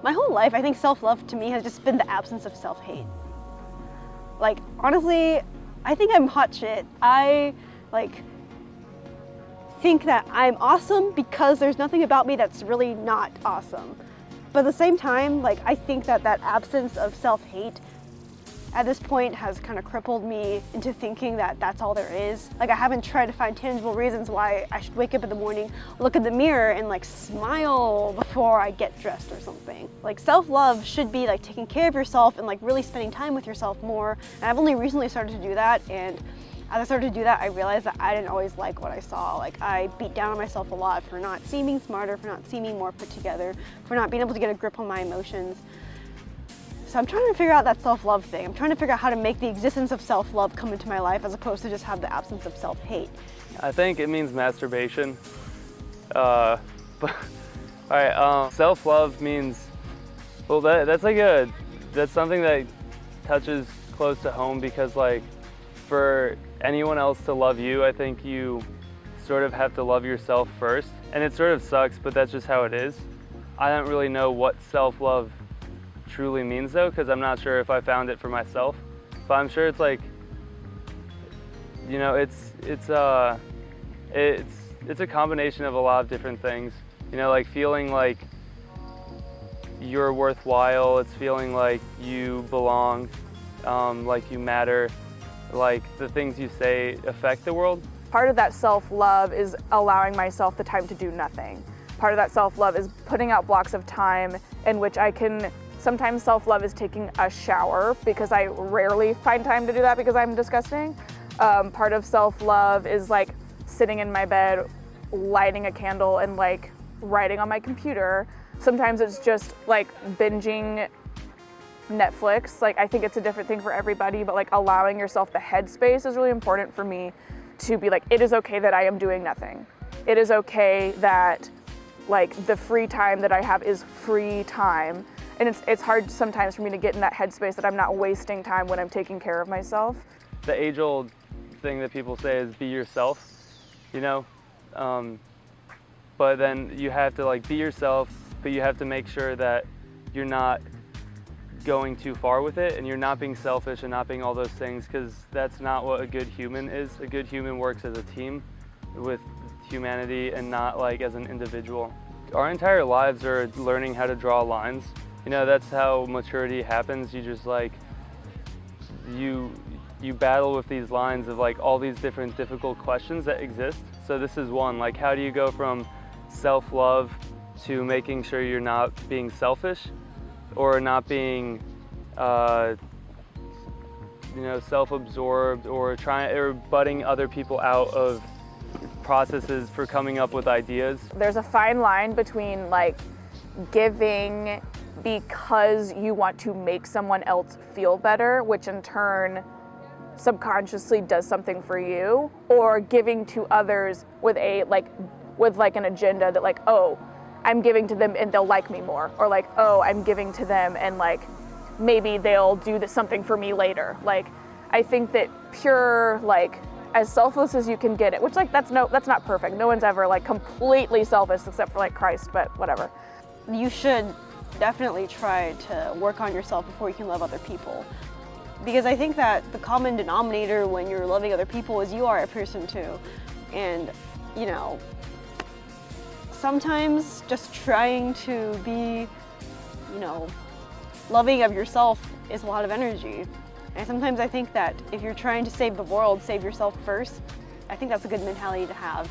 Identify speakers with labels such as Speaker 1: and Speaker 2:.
Speaker 1: My whole life, I think self-love to me has just been the absence of self-hate. Like, honestly, I think I'm hot shit. I, like, think that I'm awesome because there's nothing about me that's really not awesome. But at the same time, like, I think that that absence of self-hate at this point has kind of crippled me into thinking that that's all there is. Like, I haven't tried to find tangible reasons why I should wake up in the morning, look in the mirror, and like smile before I get dressed or something. Like, self-love should be like taking care of yourself and like really spending time with yourself more. And I've only recently started to do that, and as I started to do that, I realized that I didn't always like what I saw. Like, I beat down on myself a lot for not seeming smarter, for not seeming more put together, for not being able to get a grip on my emotions. So I'm trying to figure out that self-love thing. I'm trying to figure out how to make the existence of self-love come into my life as opposed to just have the absence of self-hate.
Speaker 2: I think it means masturbation. But all right, self-love means, well, that's something that touches close to home, because like for anyone else to love you, I think you sort of have to love yourself first. And it sort of sucks, but that's just how it is. I don't really know what self-love truly means though, because I'm not sure if I found it for myself, but I'm sure it's like, you know, it's a combination of a lot of different things. You know, like feeling like you're worthwhile, it's feeling like you belong, like you matter, like the things you say affect the world.
Speaker 3: Part of that self-love is allowing myself the time to do nothing. Part of that self-love is putting out blocks of time in which I can. Sometimes self-love is taking a shower, because I rarely find time to do that because I'm disgusting. Part of self-love is like sitting in my bed, lighting a candle and like writing on my computer. Sometimes it's just like binging Netflix. Like, I think it's a different thing for everybody, but like allowing yourself the headspace is really important for me to be like, it is okay that I am doing nothing. It is okay that like the free time that I have is free time. And it's hard sometimes for me to get in that headspace that I'm not wasting time when I'm taking care of myself.
Speaker 2: The age-old thing that people say is be yourself, you know? But then you have to like be yourself, but you have to make sure that you're not going too far with it, and you're not being selfish and not being all those things, because that's not what a good human is. A good human works as a team with humanity and not like as an individual. Our entire lives are learning how to draw lines. You know, that's how maturity happens. You just like, you battle with these lines of like all these different difficult questions that exist. So this is one, like how do you go from self-love to making sure you're not being selfish or not being, you know, self-absorbed or butting other people out of processes for coming up with ideas.
Speaker 3: There's a fine line between like giving because you want to make someone else feel better, which in turn subconsciously does something for you, or giving to others with an agenda that like, oh, I'm giving to them and they'll like me more, or like, oh, I'm giving to them and like maybe they'll do something for me later. Like, I think that pure, like, as selfless as you can get it, which like that's not perfect. No one's ever like completely selfish except for like Christ, but whatever.
Speaker 1: You should definitely try to work on yourself before you can love other people. Because I think that the common denominator when you're loving other people is you are a person too. And, you know, sometimes just trying to be, you know, loving of yourself is a lot of energy. And sometimes I think that if you're trying to save the world, save yourself first. I think that's a good mentality to have.